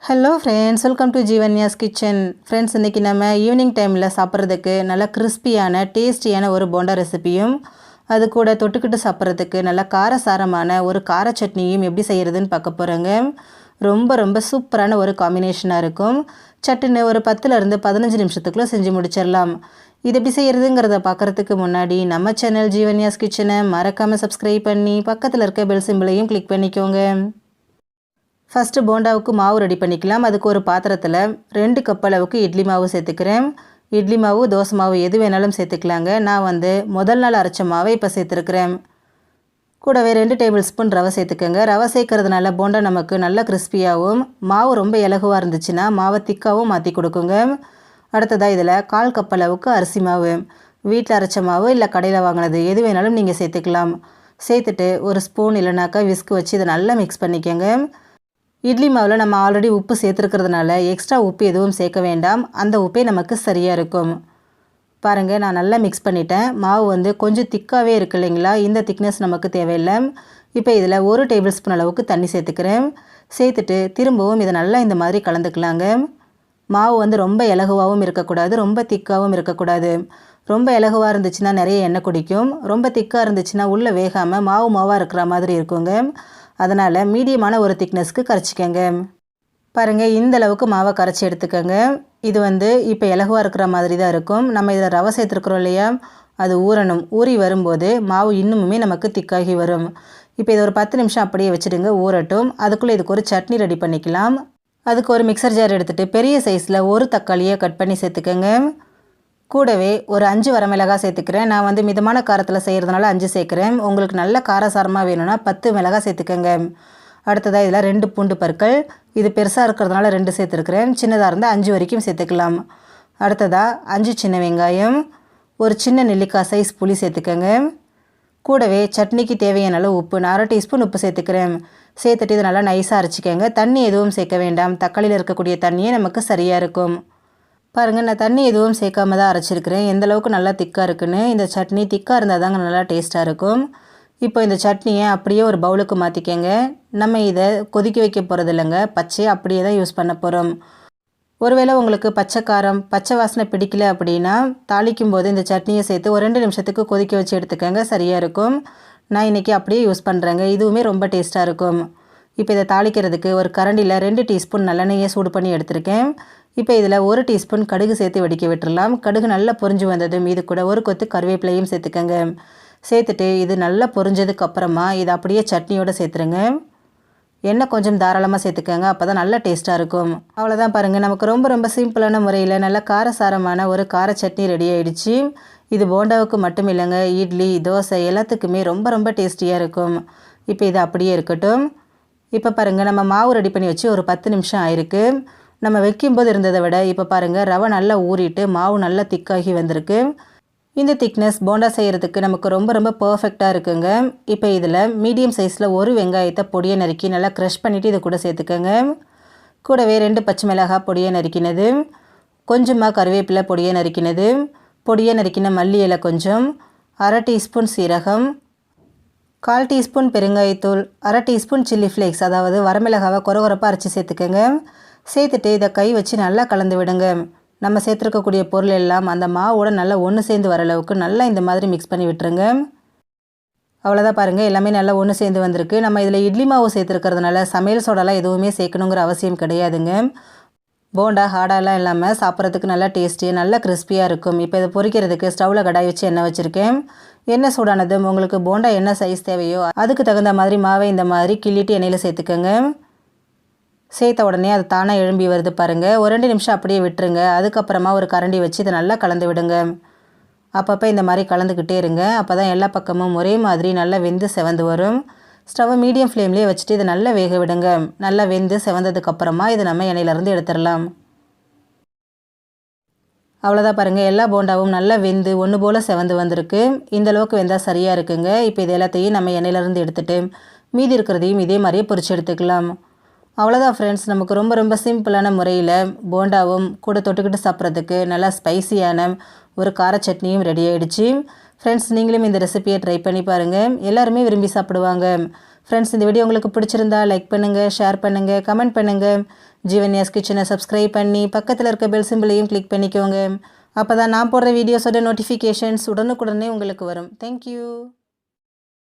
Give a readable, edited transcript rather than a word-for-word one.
Hello friends, welcome to Jeevanya's kitchen. Friends, இன்றைக்கி நம்ம evening டைமில் சாப்பிட்றதுக்கு நல்லா கிறிஸ்பியான டேஸ்டியான ஒரு போண்டா ரெசிபியும், அது கூட தொட்டுக்கிட்டு சாப்பிட்றதுக்கு நல்லா காரசாரமான ஒரு கார சட்னியும் எப்படி செய்கிறதுன்னு பார்க்க போகிறோங்க. ரொம்ப ரொம்ப சூப்பரான ஒரு காம்பினேஷனாக இருக்கும். சட்டுன்னு ஒரு 10லேருந்து 15 நிமிஷத்துக்குள்ளே செஞ்சு முடிச்சிடலாம். இது எப்படி செய்கிறதுங்கிறத பார்க்குறதுக்கு முன்னாடி நம்ம சேனல் ஜீவன்யாஸ் கிச்சனை மறக்காமல் சப்ஸ்கிரைப் பண்ணி பக்கத்தில் இருக்க பெல் சிம்பிளையும் கிளிக் பண்ணிக்கோங்க. ஃபஸ்ட்டு போண்டாவுக்கு மாவு ரெடி பண்ணிக்கலாம். அதுக்கு ஒரு பாத்திரத்தில் 2 கப் அளவுக்கு இட்லி மாவு சேர்த்துக்கிறேன். இட்லி மாவு, தோசை மாவு எது வேணாலும் சேர்த்துக்கலாங்க. நான் முதல் நாள் அரைச்ச மாவை இப்போ சேர்த்துருக்குறேன். கூடவே 2 டேபிள் ஸ்பூன் ரவை சேர்த்துக்கோங்க. ரவை சேர்க்கறதுனால போண்டா நமக்கு நல்லா கிறிஸ்பியாகவும், மாவு ரொம்ப இலகுவாக இருந்துச்சுன்னா மாவை திக்காகவும் மாற்றி கொடுக்குங்க. அடுத்ததாக இதில் 1/4 கப் அளவுக்கு அரிசி மாவு, வீட்டில் அரைச்ச மாவு இல்லை கடையில் வாங்கினது எது வேணாலும் நீங்கள் சேர்த்துக்கலாம். சேர்த்துட்டு ஒரு ஸ்பூன் இல்லைனாக்கா விஸ்க் வச்சு இதை நல்லா மிக்ஸ் பண்ணிக்கோங்க. இட்லி மாவில் நம்ம ஆல்ரெடி உப்பு சேர்த்துருக்கிறதுனால எக்ஸ்ட்ரா உப்பு எதுவும் சேர்க்க வேண்டாம். அந்த உப்பே நமக்கு சரியாக இருக்கும். பாருங்கள், நான் நல்லா மிக்ஸ் பண்ணிட்டேன். மாவு கொஞ்சம் திக்காகவே இருக்குது இல்லைங்களா? இந்த திக்னஸ் நமக்கு தேவையில்லை. இப்போ இதில் 1 டேபிள் ஸ்பூன் அளவுக்கு தண்ணி சேர்த்துக்கிறேன். சேர்த்துட்டு திரும்பவும் இதை நல்லா இந்த மாதிரி கலந்துக்கலாங்க. மாவு ரொம்ப இலகுவாகவும் இருக்கக்கூடாது, ரொம்ப திக்காகவும் இருக்கக்கூடாது. ரொம்ப இலகுவாக இருந்துச்சுன்னா நிறைய எண்ணெய் குடிக்கும். ரொம்ப திக்காக இருந்துச்சுன்னா உள்ளே வேகாமல் மாவு மாவாக இருக்கிற மாதிரி இருக்குங்க. அதனால் மீடியமான ஒரு திக்னஸ்க்கு கரைச்சிக்கங்க. பாருங்கள், இந்த அளவுக்கு மாவை கரைச்சி எடுத்துக்கோங்க. இது இப்போ இலகுவாக இருக்கிற மாதிரி தான் இருக்கும். நம்ம இதில் ரவை சேர்த்துருக்குறோம் இல்லையா, அது ஊறணும். ஊறி வரும்போது மாவு இன்னுமே நமக்கு திக்காகி வரும். இப்போ இதை ஒரு 10 நிமிஷம் அப்படியே வச்சுடுங்க, ஊறட்டும். அதுக்குள்ளே இதுக்கு ஒரு சட்னி ரெடி பண்ணிக்கலாம். அதுக்கு ஒரு மிக்சர் ஜார் எடுத்துகிட்டு பெரிய சைஸில் ஒரு தக்காளியை கட் பண்ணி சேர்த்துக்கோங்க. கூடவே ஒரு 5 வரமிளகாய் சேர்த்துக்கிறேன். நான் மிதமான காரத்தில் செய்கிறதுனால 5 சேர்க்குறேன். உங்களுக்கு நல்ல காரசாரமாக வேணும்னா 10 மிளகாய் சேர்த்துக்கோங்க. அடுத்ததாக இதில் 2 பூண்டு பற்கள். இது பெருசாக இருக்கிறதுனால 2 சேர்த்துருக்குறேன். சின்னதாக இருந்தால் 5 வரைக்கும் சேர்த்துக்கலாம். அடுத்ததாக 5 சின்ன வெங்காயம், ஒரு சின்ன நெல்லிக்காய் சைஸ் புளி சேர்த்துக்கோங்க. கூடவே சட்னிக்கு தேவையான அளவு உப்பு, நான் 1/2 டீஸ்பூன் உப்பு சேர்த்துக்கிறேன். சேர்த்துட்டு இதை நல்லா நைஸாக அரைச்சிக்கோங்க. தண்ணி எதுவும் சேர்க்க வேண்டாம். தக்காளியில் இருக்கக்கூடிய தண்ணியே நமக்கு சரியாக இருக்கும். பாருங்கள், நான் தண்ணி எதுவும் சேர்க்காம தான் அரைச்சிருக்கிறேன். எந்தளவுக்கு நல்லா திக்காக இருக்குன்னு. இந்த சட்னி திக்காக இருந்தால் தாங்க நல்லா டேஸ்ட்டாக இருக்கும். இப்போ இந்த சட்னியை அப்படியே ஒரு பவுலுக்கு மாற்றிக்கங்க. நம்ம இதை கொதிக்க வைக்க போகிறது இல்லைங்க, பச்சையை அப்படியே தான் யூஸ் பண்ண போகிறோம். ஒருவேளை உங்களுக்கு பச்சை காரம், பச்சை வாசனை பிடிக்கல அப்படின்னா தாளிக்கும் போது இந்த சட்னியை சேர்த்து ஒரு 2 நிமிஷத்துக்கு கொதிக்க வச்சு எடுத்துக்கோங்க, சரியாக இருக்கும். நான் இன்றைக்கி அப்படியே யூஸ் பண்ணுறேங்க. இதுவுமே ரொம்ப டேஸ்ட்டாக இருக்கும். இப்போ இதை தாளிக்கிறதுக்கு ஒரு கரண்டியில் 2 டீஸ்பூன் நல்லெண்ணெயை சூடு பண்ணி எடுத்திருக்கேன். இப்போ இதில் 1 டீஸ்பூன் கடுகு சேர்த்து வெடிக்க விட்டுடலாம். கடுகு நல்லா பொரிஞ்சு வந்ததும் இது கூட ஒரு கொத்து கருவேப்பிலையும் சேர்த்துக்கங்க. சேர்த்துட்டு இது நல்லா பொரிஞ்சதுக்கு அப்புறமா இதை அப்படியே சட்னியோடு சேர்த்துருங்க. எண்ணெய் கொஞ்சம் தாராளமாக சேர்த்துக்கங்க, அப்போ தான் நல்லா டேஸ்ட்டாக இருக்கும். அவ்வளோதான் பாருங்கள், நமக்கு ரொம்ப ரொம்ப சிம்பிளான முறையில் நல்ல காரசாரமான ஒரு கார சட்னி ரெடி ஆகிடுச்சு. இது போண்டாவுக்கு மட்டும் இல்லைங்க, இட்லி, தோசை எல்லாத்துக்குமே ரொம்ப ரொம்ப டேஸ்டியாக இருக்கும். இப்போ இது அப்படியே இருக்கட்டும். இப்போ பாருங்கள், நம்ம மாவு ரெடி பண்ணி வச்சு ஒரு 10 நிமிஷம் ஆயிருக்கு. நம்ம வைக்கும்போது இருந்ததை விட இப்போ பாருங்கள், ரவை நல்லா ஊறிட்டு மாவு நல்லா திக்காகி வந்திருக்கு. இந்த திக்னஸ் போண்டா செய்கிறதுக்கு நமக்கு ரொம்ப ரொம்ப பர்ஃபெக்டாக இருக்குங்க. இப்போ இதில் மீடியம் சைஸில் ஒரு வெங்காயத்தை பொடியை நறுக்கி நல்லா க்ரஷ் பண்ணிவிட்டு இதை கூட சேர்த்துக்கோங்க. கூடவே 2 பச்சை மிளகாய் பொடியை நறுக்கினது, கொஞ்சமாக கருவேப்பிலை பொடியை நறுக்கினது, பொடியை நறுக்கின மல்லி இலை கொஞ்சம், 1/2 டீஸ்பூன் சீரகம், 1/4 டீஸ்பூன் பெருங்காயத்தூள், 1/2 டீஸ்பூன் சில்லி ஃப்ளேக்ஸ், அதாவது வரமிளகாவை கொரகொரப்பாக அரைச்சி சேர்த்துக்கோங்க. சேர்த்துட்டு இதை கை வச்சு நல்லா கலந்து விடுங்க. நம்ம சேர்த்துருக்கக்கூடிய பொருள் எல்லாம் அந்த மாவோட நல்லா ஒன்று சேர்ந்து வர அளவுக்கு நல்லா இந்த மாதிரி மிக்ஸ் பண்ணி விட்டுருங்க. அவ்வளோதான் பாருங்கள், எல்லாமே நல்லா ஒன்று சேர்ந்து வந்திருக்கு. நம்ம இதில் இட்லி மாவு சேர்த்துருக்கிறதுனால சமையல் சோடாலாம் எதுவுமே சேர்க்கணுங்கிற அவசியம் கிடையாதுங்க. போண்டா ஹார்டாலாம் இல்லாமல் சாப்பிட்றதுக்கு நல்லா டேஸ்டி, நல்லா கிறிஸ்பியாக இருக்கும். இப்போ இதை பொரிக்கிறதுக்கு ஸ்டவ்வில் கடாய் வச்சு எண்ணெய் வச்சுருக்கேன். எண்ணெய் சூடானதும் உங்களுக்கு போண்டா என்ன சைஸ் தேவையோ அதுக்கு தகுந்த மாதிரி மாவை இந்த மாதிரி கிள்ளிட்டு எண்ணெயில் சேர்த்துக்கோங்க. சேர்த்த உடனே அது தானாக எழும்பி வருது பாருங்கள். ஒரு 2 நிமிஷம் அப்படியே விட்டுருங்க. அதுக்கப்புறமா ஒரு கரண்டி வச்சு இதை நல்லா கலந்து விடுங்க. அப்பப்போ இந்த மாதிரி கலந்துக்கிட்டே இருங்க. அப்போ தான் எல்லா பக்கமும் ஒரே மாதிரி நல்லா வெந்து செவந்து வரும். ஸ்டவ்வை மீடியம் ஃப்ளேம்லேயே வச்சுட்டு இதை நல்லா வேக விடுங்க. நல்லா வெந்து செவந்ததுக்கப்புறமா இதை நம்ம எண்ணெயிலேருந்து எடுத்துடலாம். அவ்வளோதான் பாருங்கள், எல்லா போண்டாவும் நல்லா வெந்து ஒன்று போல் செவந்து வந்திருக்கு. இந்த அளவுக்கு வெந்தால் சரியாக இருக்குங்க. இப்போ இது எல்லாத்தையும் நம்ம எண்ணெயிலேருந்து எடுத்துகிட்டு மீதி இருக்கிறதையும் இதே மாதிரியே பொரிச்சு எடுத்துக்கலாம். அவ்வளோதான் ஃப்ரெண்ட்ஸ், நமக்கு ரொம்ப ரொம்ப சிம்பிளான முறையில் போண்டாவும் கூட தொட்டுக்கிட்டு சாப்பிட்றதுக்கு நல்லா ஸ்பைசியான ஒரு கார சட்னியும் ரெடி ஆகிடுச்சு. ஃப்ரெண்ட்ஸ், நீங்களும் இந்த ரெசிபியை ட்ரை பண்ணி பாருங்கள். எல்லாருமே விரும்பி சாப்பிடுவாங்க. ஃப்ரெண்ட்ஸ், இந்த வீடியோ உங்களுக்கு பிடிச்சிருந்தா லைக் பண்ணுங்கள், ஷேர் பண்ணுங்கள், கமெண்ட் பண்ணுங்கள். ஜீவன்யாஸ் கிச்சனை சப்ஸ்கிரைப் பண்ணி பக்கத்தில் இருக்க பெல் சிம்பிளையும் கிளிக் பண்ணிக்கோங்க. அப்போ தான் நான் போடுற வீடியோஸோட நோட்டிஃபிகேஷன்ஸ் உடனுக்குடனே உங்களுக்கு வரும். தேங்க்யூ.